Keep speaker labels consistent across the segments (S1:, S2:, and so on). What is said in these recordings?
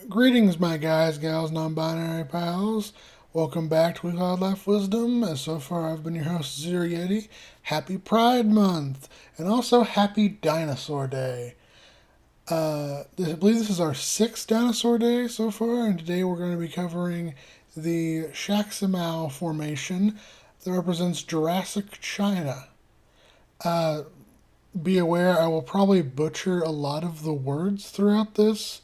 S1: Greetings, my guys, gals, non-binary pals. Welcome back to Wildlife Wisdom. As so far, I've been your host, Zero Yeti. Happy Pride Month, and also Happy Dinosaur Day. I believe this is our sixth Dinosaur Day so far, and today we're going to be covering the Shaximiao Formation that represents Jurassic China. Uh, be aware, I will probably butcher a lot of the words throughout this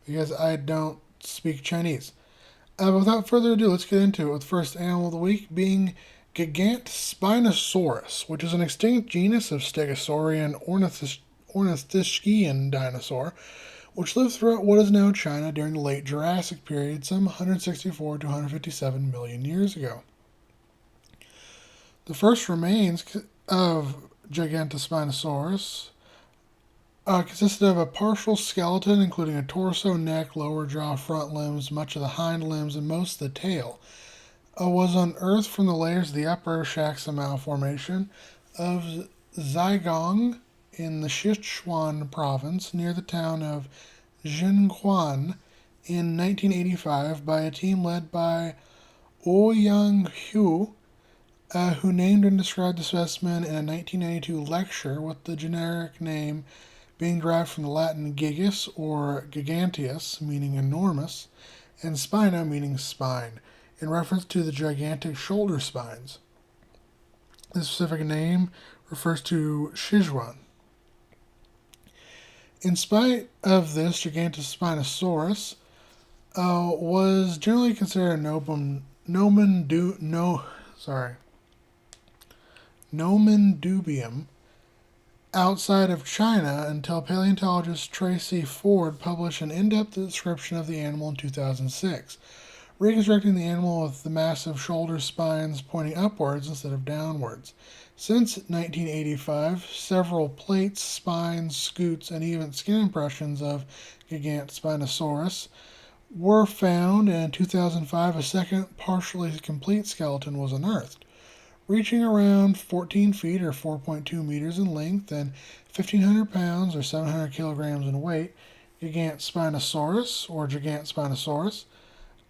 S1: because I don't speak Chinese. Without further ado, let's get into it with the first animal of the week being Gigantspinosaurus, which is an extinct genus of Stegosaurian ornithischian dinosaur, which lived throughout what is now China during the late Jurassic period, some 164 to 157 million years ago. The first remains of Gigantspinosaurus consisted of a partial skeleton, including a torso, neck, lower jaw, front limbs, much of the hind limbs, and most of the tail. Was unearthed from the layers of the upper Shaximiao Formation of Zhejiang in the Sichuan province near the town of Jinquan in 1985 by a team led by Ouyang who named and described the specimen in a 1992 lecture with the generic name being derived from the Latin gigas, or giganteus, meaning enormous, and spina, meaning spine, in reference to the gigantic shoulder spines. This specific name refers to Sichuan. In spite of this, Gigantspinosaurus was generally considered a nomen dubium outside of China until paleontologist Tracy Ford published an in-depth description of the animal in 2006, reconstructing the animal with the massive shoulder spines pointing upwards instead of downwards. Since 1985, several plates, spines, scutes, and even skin impressions of Gigantspinosaurus were found, and in 2005 a second partially complete skeleton was unearthed. Reaching around 14 feet or 4.2 meters in length and 1,500 pounds or 700 kilograms in weight, Gigantspinosaurus, or Gigantspinosaurus,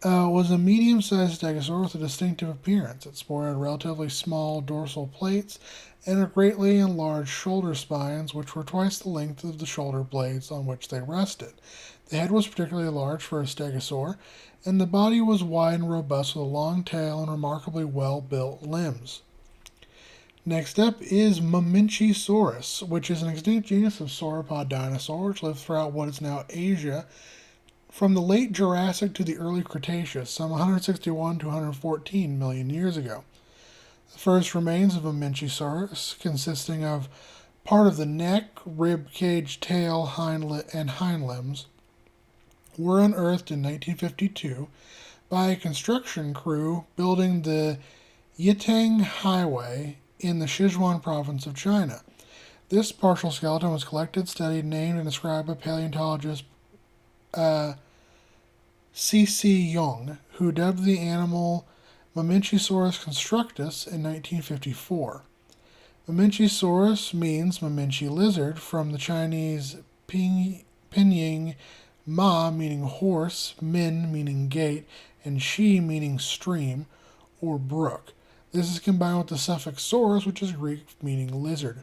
S1: was a medium-sized stegosaur with a distinctive appearance. It sported relatively small dorsal plates and greatly enlarged shoulder spines, which were twice the length of the shoulder blades on which they rested. The head was particularly large for a stegosaur, and the body was wide and robust with a long tail and remarkably well-built limbs. Next up is Mamenchisaurus, which is an extinct genus of sauropod dinosaur which lived throughout what is now Asia from the late Jurassic to the early Cretaceous, some 161 to 114 million years ago. The first remains of Mamenchisaurus, consisting of part of the neck, rib cage, tail, and hind limbs, were unearthed in 1952 by a construction crew building the Yitang Highway in the Sichuan province of China. This partial skeleton was collected, studied, named, and described by paleontologist C.C. Young, who dubbed the animal Mamenchisaurus constructus in 1954. Mamenchisaurus means Mamenchi lizard from the Chinese pinyin Ma meaning horse, Min meaning gate, and Shi meaning stream or brook. This is combined with the suffix saurus, which is Greek meaning lizard.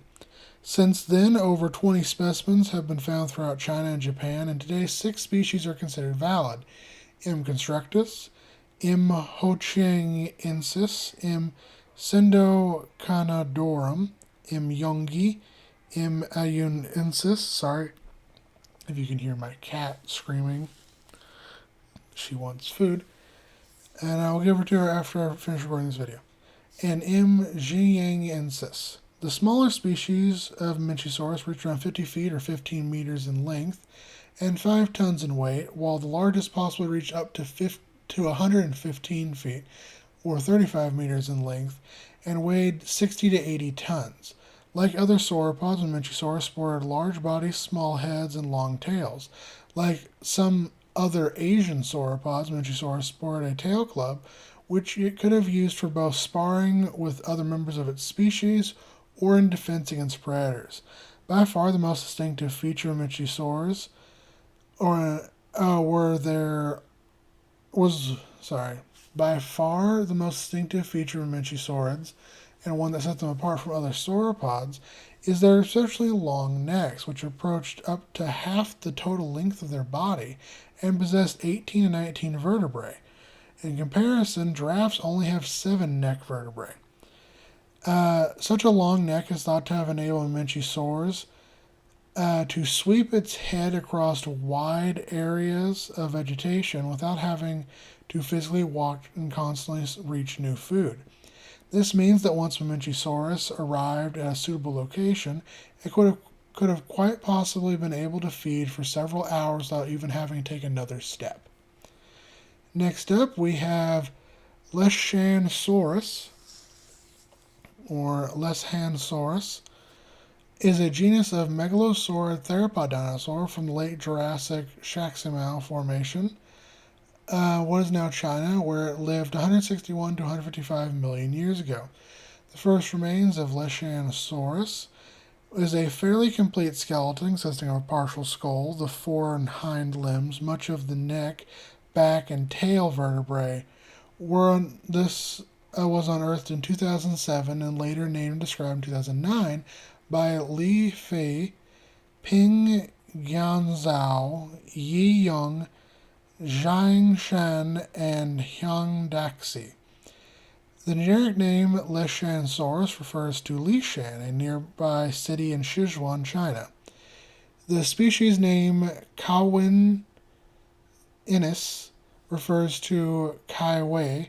S1: Since then, over 20 specimens have been found throughout China and Japan, and today 6 species are considered valid. M. constructus, M. Huayangosaurus, M. sinocanadorum, M. youngi, M. qianweiensis. Sorry if you can hear my cat screaming. She wants food. And I will give her to her after I finish recording this video. And M. Jiangyensis. The smaller species of Mamenchisaurus reach around 50 feet or 15 meters in length and 5 tons in weight, while the largest possibly reached up to 115 feet or 35 meters in length and weighed 60 to 80 tons. Like other sauropods, Mamenchisaurus sported large bodies, small heads, and long tails. Like some other Asian sauropods, Mamenchisaurus sported a tail club, which it could have used for both sparring with other members of its species or in defense against predators. By far the most distinctive feature of Mamenchisaurus was by far the most distinctive feature of Mamenchisaurids, and one that set them apart from other sauropods, is their exceptionally long necks, which approached up to half the total length of their body and possessed 18 to 19 vertebrae. In comparison, giraffes only have 7 neck vertebrae. Such a long neck is thought to have enabled Mamenchisaurus to sweep its head across wide areas of vegetation without having to physically walk and constantly reach new food. This means that once Mamenchisaurus arrived at a suitable location, it could have quite possibly been able to feed for several hours without even having to take another step. Next up, we have Leshansaurus, or Leshansaurus, is a genus of megalosaurid theropod dinosaur from the late Jurassic Shaximiao Formation, what is now China, where it lived 161 to 155 million years ago. The first remains of Leshansaurus is a fairly complete skeleton consisting of a partial skull, the fore and hind limbs, much of the neck, back, and tail vertebrae. This was unearthed in 2007 and later named and described in 2009 by Li Fei, Ping Yanzhao, Yi Yong, Zhang Shan, and Hyang Daxi. The generic name Leshansaurus refers to Lishan, a nearby city in Sichuan, China. The species name qianweiensis refers to Kaiwei,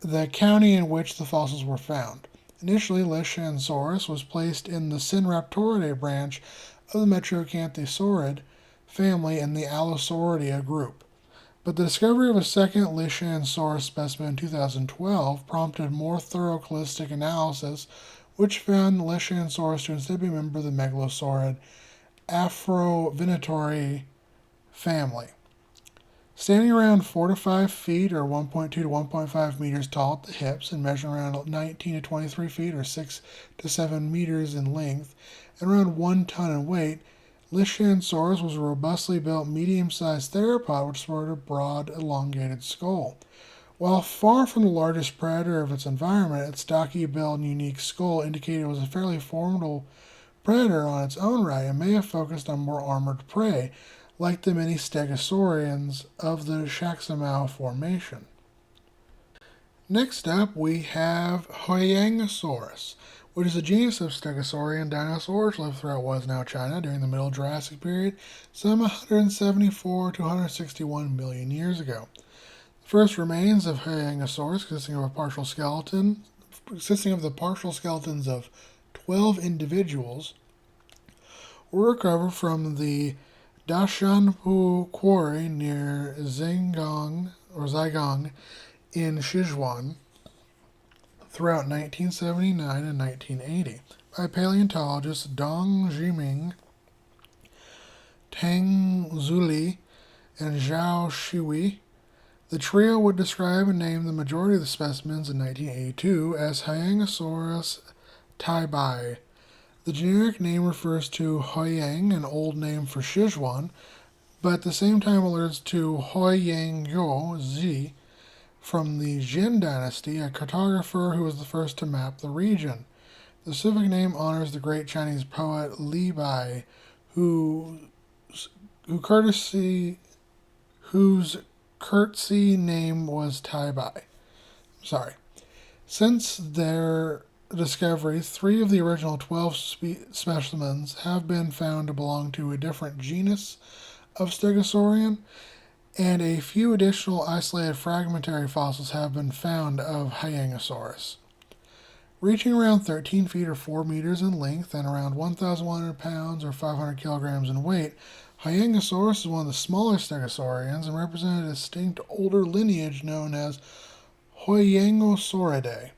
S1: the county in which the fossils were found. Initially, Leshansaurus was placed in the Sinraptoridae branch of the Metrocanthosauridae family in the Allosauridae group. But the discovery of a second Leshansaurus specimen in 2012 prompted more thorough holistic analysis, which found Leshansaurus to instead be a member of the megalosaurid Afrovenatory family. Standing around 4 to 5 feet or 1.2 to 1.5 meters tall at the hips and measuring around 19 to 23 feet or 6 to 7 meters in length and around 1 ton in weight, Leshansaurus was a robustly built medium-sized theropod which sported a broad, elongated skull. While far from the largest predator of its environment, its stocky build and unique skull indicated it was a fairly formidable predator on its own right and may have focused on more armored prey, like the many stegosaurians of the Shaximiao Formation. Next up, we have Huayangosaurus, which is a genus of stegosaurian dinosaurs lived throughout what is now China during the Middle Jurassic period, some 174 to 161 million years ago. The first remains of Huayangosaurus, consisting of the partial skeletons of 12 individuals, were recovered from the Dashanpu Quarry near Zhejiang in Sichuan throughout 1979 and 1980 by paleontologists Dong Zhiming, Tang Zuli, and Zhao Shihui. The trio would describe and name the majority of the specimens in 1982 as Huayangosaurus taibai. The generic name refers to Huayang, an old name for Sichuan, but at the same time alludes to Huayangozi from the Jin dynasty, a cartographer who was the first to map the region. The specific name honors the great Chinese poet Li Bai, whose courtesy name was Taibai. Since their discovery, 3 of the original 12 specimens have been found to belong to a different genus of stegosaurian, and a few additional isolated fragmentary fossils have been found of Huayangosaurus. Reaching around 13 feet or 4 meters in length and around 1,100 pounds or 500 kilograms in weight, Huayangosaurus is one of the smaller stegosaurians and represented a distinct older lineage known as Huayangosauridae.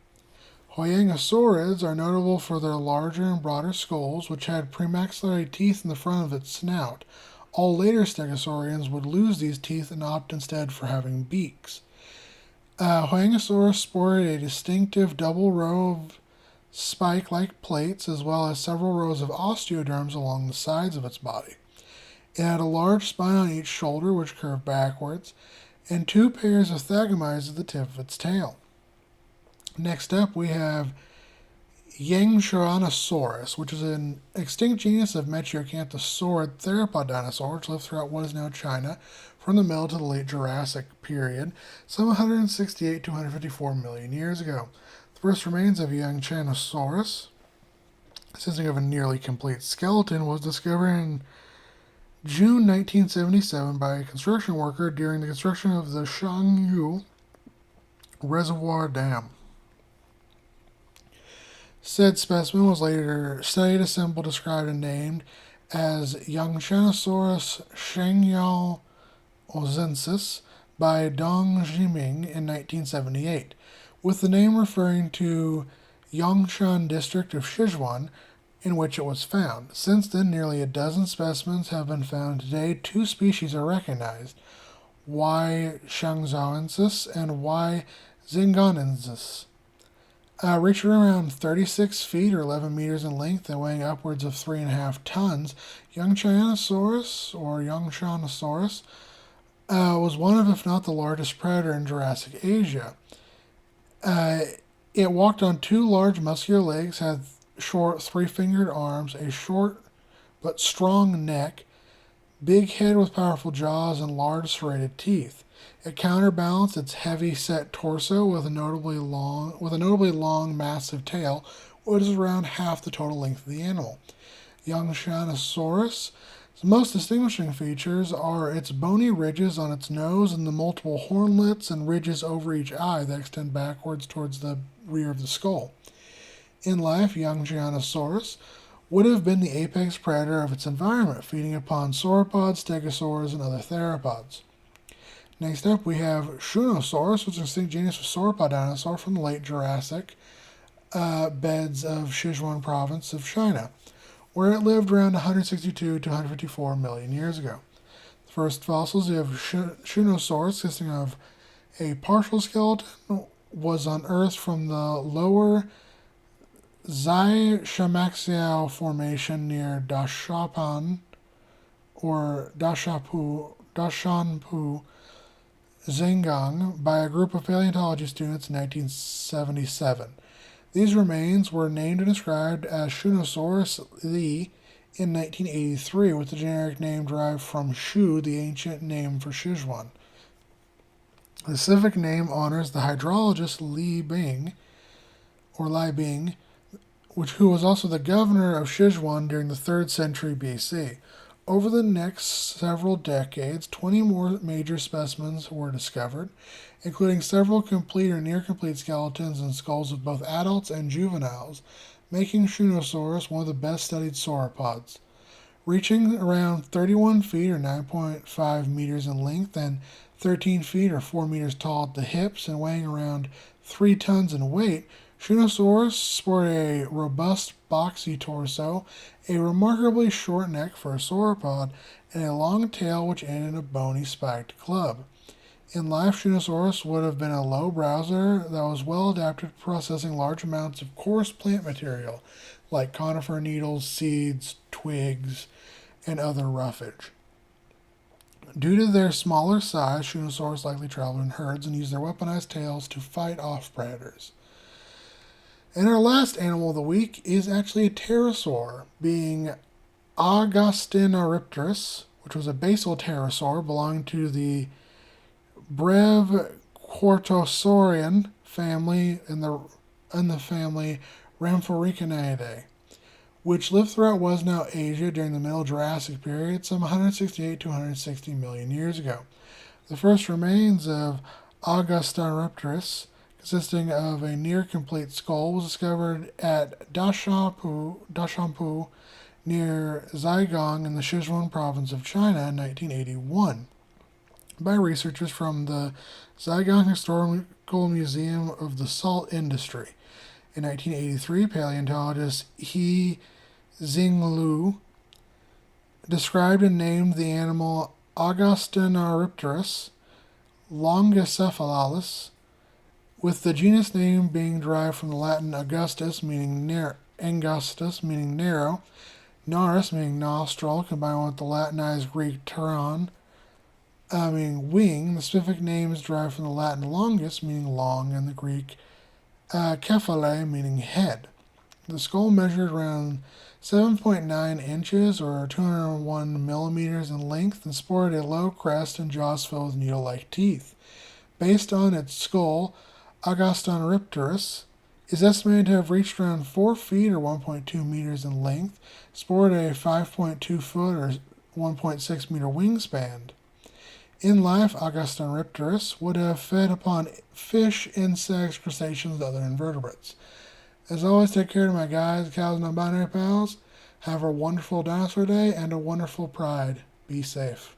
S1: Huayangosaurids are notable for their larger and broader skulls, which had premaxillary teeth in the front of its snout. All later stegosaurians would lose these teeth and opt instead for having beaks. Huayangosaurus sported a distinctive double row of spike-like plates as well as several rows of osteoderms along the sides of its body. It had a large spine on each shoulder, which curved backwards, and two pairs of thagomites at the tip of its tail. Next up, we have Yangchuanosaurus, which is an extinct genus of Mamenchisaurus theropod dinosaur, which lived throughout what is now China from the Middle to the Late Jurassic period, some 168 to 154 million years ago. The first remains of Yangchuanosaurus, consisting of a nearly complete skeleton, was discovered in June 1977 by a construction worker during the construction of the Shaximiao Reservoir Dam. Said specimen was later studied, assembled, described, and named as Yangchuanosaurus wondrous by Dong Jiming in 1978, with the name referring to Yangshan district of Sichuan, in which it was found. Since then, nearly a dozen specimens have been found. Today, two species are recognized, Y. sichuanensis and Y. sinocanadorum. Reaching around 36 feet or 11 meters in length and weighing upwards of 3.5 tons, Yangchuanosaurus was one of, if not the largest predator in Jurassic Asia. It walked on two large muscular legs, had short three-fingered arms, a short but strong neck, big head with powerful jaws, and large serrated teeth. It counterbalanced its heavy-set torso with a notably long, massive tail, which is around half the total length of the animal. Yangchuanosaurus' most distinguishing features are its bony ridges on its nose and the multiple hornlets and ridges over each eye that extend backwards towards the rear of the skull. In life, Yangchuanosaurus would have been the apex predator of its environment, feeding upon sauropods, stegosaurs, and other theropods. Next up, we have Shunosaurus, which is an extinct genus of sauropod dinosaur from the late Jurassic beds of Sichuan province of China, where it lived around 162 to 154 million years ago. The first fossils we have Shunosaurus, consisting of a partial skeleton, was unearthed from the lower Shaximiao formation near Dashanpu, Zhejiang by a group of paleontology students in 1977. These remains were named and described as Shunosaurus in 1983, with the generic name derived from Shu, the ancient name for Sichuan. The specific name honors the hydrologist Li Bing, who was also the governor of Sichuan during the 3rd century BC. Over the next several decades, 20 more major specimens were discovered, including several complete or near-complete skeletons and skulls of both adults and juveniles, making Shunosaurus one of the best-studied sauropods. Reaching around 31 feet or 9.5 meters in length and 13 feet or 4 meters tall at the hips and weighing around 3 tons in weight, Shunosaurus sported a robust, boxy torso, a remarkably short neck for a sauropod, and a long tail which ended in a bony spiked club. In life, Shunosaurus would have been a low browser that was well adapted to processing large amounts of coarse plant material, like conifer needles, seeds, twigs, and other roughage. Due to their smaller size, Shunosaurus likely traveled in herds and used their weaponized tails to fight off predators. And our last animal of the week is actually a pterosaur, being Augustinorypterus, which was a basal pterosaur belonging to the Brevquartosaurian family in the family Rhamphorhynchidae, which lived throughout what is now Asia during the Middle Jurassic period, some 168 to 160 million years ago. The first remains of Augustinorypterus, consisting of a near-complete skull, was discovered at Dashanpu near Zhejiang in the Sichuan province of China in 1981 by researchers from the Zhejiang Historical Museum of the Salt Industry. In 1983, paleontologist He Xinglu described and named the animal Augustinorypterus longicephalalis, with the genus name being derived from the Latin Augustus, meaning narrow, Naris, meaning nostril, combined with the Latinized Greek pteron, meaning wing. The specific name is derived from the Latin longus, meaning long, and the Greek kephale, meaning head. The skull measured around 7.9 inches or 201 millimeters in length and sported a low crest and jaws filled with needle-like teeth. Based on its skull, AcroSauroTaurus is estimated to have reached around 4 feet or 1.2 meters in length, sported a 5.2 foot or 1.6 meter wingspan. In life, AcroSauroTaurus would have fed upon fish, insects, crustaceans, and other invertebrates. As always, take care of my guys, cows, and non-binary pals. Have a wonderful dinosaur day and a wonderful pride. Be safe.